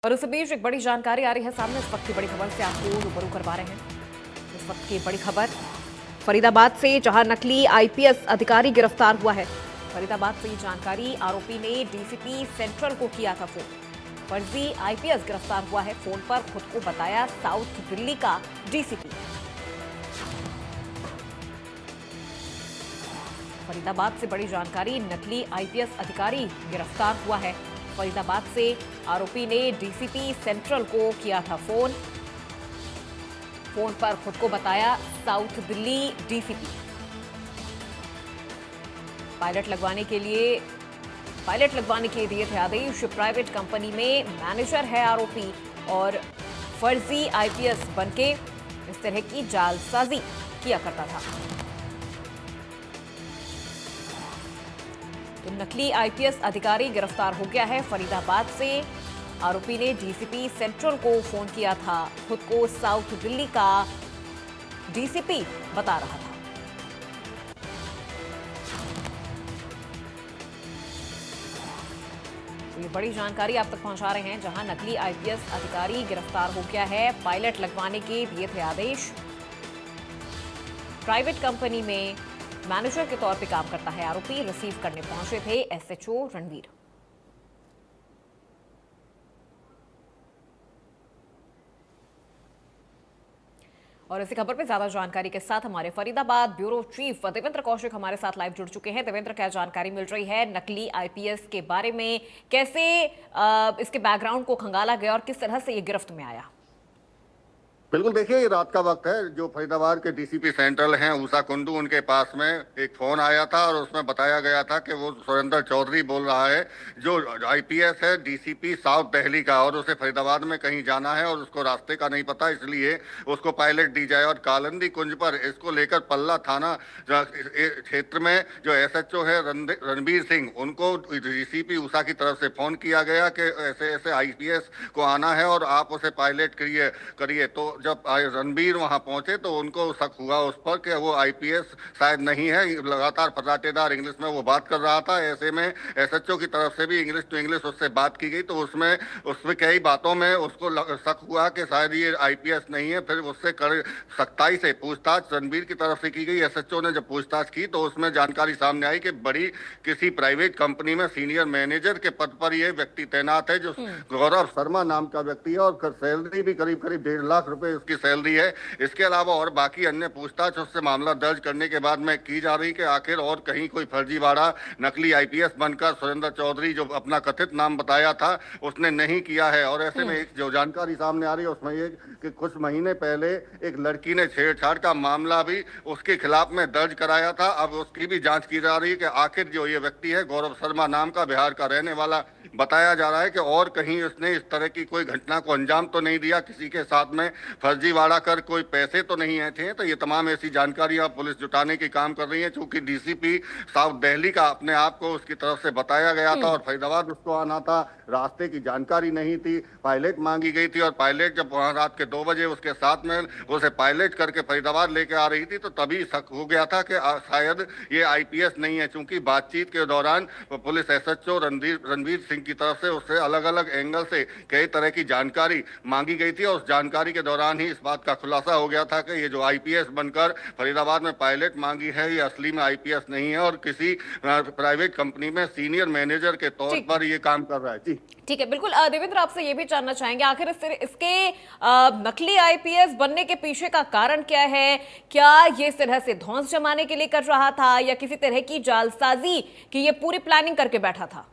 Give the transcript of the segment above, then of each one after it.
और उस बीच एक बड़ी जानकारी आ रही है सामने। इस वक्त की बड़ी खबर से आपको रूबरू करवा रहे हैं। इस वक्त की बड़ी खबर फरीदाबाद से, जहां नकली आईपीएस अधिकारी गिरफ्तार हुआ है। फरीदाबाद से ये जानकारी, आरोपी ने डीसीपी सेंट्रल को किया था फोन। फर्जी आईपीएस गिरफ्तार हुआ है। फोन पर खुद को बताया साउथ दिल्ली का डीसीपी। फरीदाबाद से बड़ी जानकारी, नकली आईपीएस अधिकारी गिरफ्तार हुआ है। फरीदाबाद से आरोपी ने डीसीपी सेंट्रल को किया था फोन। फोन पर खुद को बताया साउथ दिल्ली डीसीपी। पायलट लगवाने के लिए दिए थे आदेश। प्राइवेट कंपनी में मैनेजर है आरोपी और फर्जी आईपीएस बनके इस तरह की जालसाजी किया करता था। तो नकली आईपीएस अधिकारी गिरफ्तार हो गया है। फरीदाबाद से आरोपी ने डीसीपी सेंट्रल को फोन किया था। खुद को साउथ दिल्ली का डीसीपी बता रहा था। तो ये बड़ी जानकारी आप तक पहुंचा रहे हैं, जहां नकली आईपीएस अधिकारी गिरफ्तार हो गया है। पायलट लगवाने के दिए थे आदेश। प्राइवेट कंपनी में मैनेजर के तौर पे काम करता है आरोपी। रिसीव करने पहुंचे थे एसएचओ रणवीर। और इसी खबर पे ज्यादा जानकारी के साथ हमारे फरीदाबाद ब्यूरो चीफ देवेंद्र कौशिक हमारे साथ लाइव जुड़ चुके हैं। देवेंद्र, क्या जानकारी मिल रही है नकली आईपीएस के बारे में? कैसे इसके बैकग्राउंड को खंगाला गया और किस तरह से ये गिरफ्त में आया? बिल्कुल, देखिए ये रात का वक्त है। जो फरीदाबाद के डीसीपी सेंट्रल हैं उषा कुंडू, उनके पास में एक फोन आया था और उसमें बताया गया था कि वो सुरेंद्र चौधरी बोल रहा है, जो आईपीएस है डीसीपी साउथ दिल्ली का, और उसे फरीदाबाद में कहीं जाना है और उसको रास्ते का नहीं पता, इसलिए उसको पायलट दी जाए। और कालंदी कुंज पर इसको लेकर पल्ला थाना क्षेत्र में जो एसएचओ है रणबीर सिंह, उनको डीसीपी उषा की तरफ से फोन किया गया कि ऐसे ऐसे आईपीएस को आना है और आप उसे पायलट करिए। तो जब रणबीर वहां पहुंचे तो उनको शक हुआ उस पर कि वो आईपीएस शायद नहीं है। लगातार फर्राटेदार इंग्लिश में वो बात कर रहा था। ऐसे में एसएचओ की तरफ से भी इंग्लिश टू इंग्लिश उससे बात की गई, तो उसमें कई बातों में उसको शक हुआ कि शायद ये आईपीएस नहीं है। फिर उससे सख्ताई से पूछताछ रणबीर की तरफ से की गई। एसएचओ ने जब पूछताछ की तो उसमें जानकारी सामने आई कि बड़ी किसी प्राइवेट कंपनी में सीनियर मैनेजर के पद पर यह व्यक्ति तैनात है, जो गौरव शर्मा नाम का व्यक्ति है, और सैलरी भी करीब करीब 1.5 लाख रुपए उसकी सैलरी है। इसके अलावा और बाकी अन्य पूछताछ उससे मामला दर्ज करने के बाद में की जा रही कि आखिर और कहीं कोई फर्जीवाड़ा नकली आईपीएस बनकर सुरेंद्र चौधरी जो अपना कथित नाम बताया था उसने नहीं किया है। और ऐसे में एक जो जानकारी सामने आ रही है उसमें ये कि कुछ महीने पहले एक लड़की ने छेड़छाड़ का मामला भी उसके खिलाफ में दर्ज कराया था। अब उसकी भी जांच की जा रही है कि आखिर जो ये व्यक्ति है गौरव शर्मा नाम का, बिहार का रहने वाला बताया जा रहा है, कि और कहीं उसने इस तरह की कोई घटना को अंजाम तो नहीं दिया, किसी के साथ में फर्जीवाड़ा कर कोई पैसे तो नहीं आए थे। तो ये तमाम ऐसी जानकारियां पुलिस जुटाने की काम कर रही है। चूंकि डीसीपी साउथ दिल्ली का अपने आप को उसकी तरफ से बताया गया था और फरीदाबाद उसको आना था, रास्ते की जानकारी नहीं थी, पायलट मांगी गई थी, और पायलट जब वहां रात के 2 बजे उसके साथ में उसे पायलट करके फरीदाबाद लेके आ रही थी तो तभी शक हो गया था कि शायद ये आईपीएस नहीं है। चूंकि बातचीत के दौरान पुलिस एसएचओ रणवीर सिंह की तरफ से उससे अलग अलग एंगल से कई तरह की जानकारी मांगी गई थी, और उस जानकारी के दौरान ही इस बात का खुलासा हो गया था कि ये जो आईपीएस बनकर फरीदाबाद में पायलट मांगी है, ये असली में आईपीएस नहीं है और किसी प्राइवेट कंपनी में सीनियर मैनेजर के तौर पर ये काम कर रहा है। जी ठीक है, बिल्कुल। देवेंद्र, आपसे ये भी जानना चाहेंगे, आखिर इसके नकली आईपीएस बनने के पीछे का कारण क्या है? क्या ये इस तरह से धौंस जमाने के लिए कर रहा था या किसी तरह की जालसाजी की ये पूरी प्लानिंग करके बैठा था?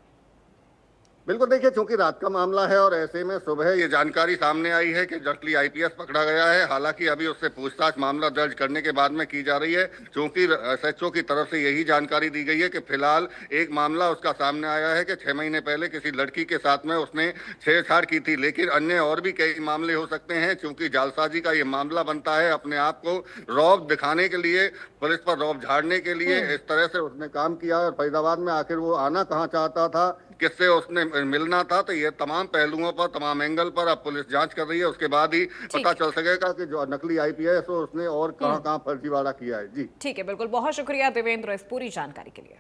बिल्कुल, देखिए चूंकि रात का मामला है और ऐसे में सुबह ये जानकारी सामने आई है कि नकली आईपीएस पकड़ा गया है। हालांकि अभी उससे पूछताछ मामला दर्ज करने के बाद में की जा रही है। चूंकि एसएचओ की तरफ से यही जानकारी दी गई है कि फिलहाल एक मामला उसका सामने आया है कि 6 महीने पहले किसी लड़की के साथ में उसने छेड़छाड़ की थी, लेकिन अन्य और भी कई मामले हो सकते हैं। चूंकि जालसाजी का ये मामला बनता है, अपने आप को रौब दिखाने के लिए, पुलिस पर रौब झाड़ने के लिए इस तरह से उसने काम किया। और फरीदाबाद में आखिर वो आना कहाँ चाहता था, किससे उसने मिलना था, तो ये तमाम पहलुओं पर, तमाम एंगल पर अब पुलिस जांच कर रही है। उसके बाद ही पता चल सकेगा कि जो नकली आईपीएस हो उसने और कहां कहां फर्जीवाड़ा किया है। जी ठीक है, बिल्कुल। बहुत शुक्रिया देवेंद्र इस पूरी जानकारी के लिए।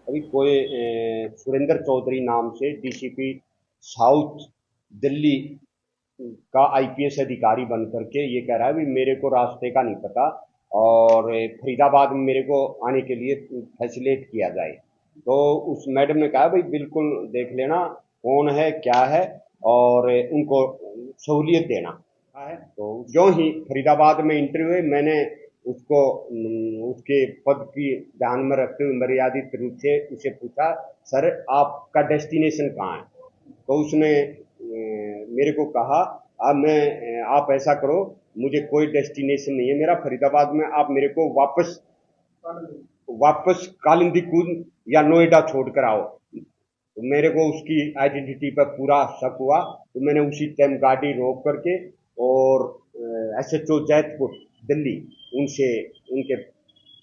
अभी कोई सुरेंद्र चौधरी नाम से डीसीपी साउथ दिल्ली का आईपीएस अधिकारी बन करके ये कह रहा है भी मेरे को रास्ते का नहीं पता और फरीदाबाद में मेरे को आने के लिए फैसिलेट किया जाए। तो उस मैडम ने कहा भाई बिल्कुल देख लेना कौन है क्या है और उनको सहूलियत देना है। तो जो ही फरीदाबाद में इंटरव्यू हुए मैंने उसको उसके पद की ध्यान में रखते हुए मर्यादित रूप से उसे पूछा सर आपका डेस्टिनेशन कहाँ है। तो उसने मेरे को कहा आप ऐसा करो मुझे कोई डेस्टिनेशन नहीं है मेरा फरीदाबाद में, आप मेरे को वापस कालिंदी कुंज या नोएडा छोड़कर आओ। तो मेरे को उसकी आइडेंटिटी पर पूरा शक हुआ तो मैंने उसी टाइम गाड़ी रोक करके और एसएचओ जैतपुर दिल्ली उनसे उनके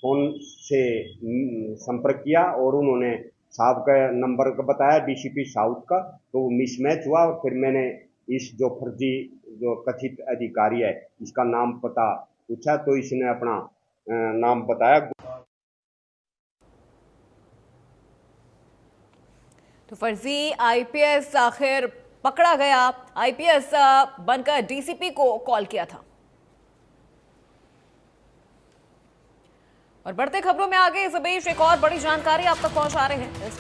फोन से संपर्क किया और उन्होंने साहब का नंबर का बताया डीसीपी साउथ का, तो वो मिसमैच हुआ और फिर मैंने इस जो फर्जी जो कथित अधिकारी है इसका नाम पता पूछा तो इसने अपना नाम बताया। तो फर्जी आईपीएस आखिर पकड़ा गया, आईपीएस बनकर डीसीपी को कॉल किया था। और बढ़ते खबरों में आगे इस बीच एक और बड़ी जानकारी आप तक पहुंचा रहे हैं।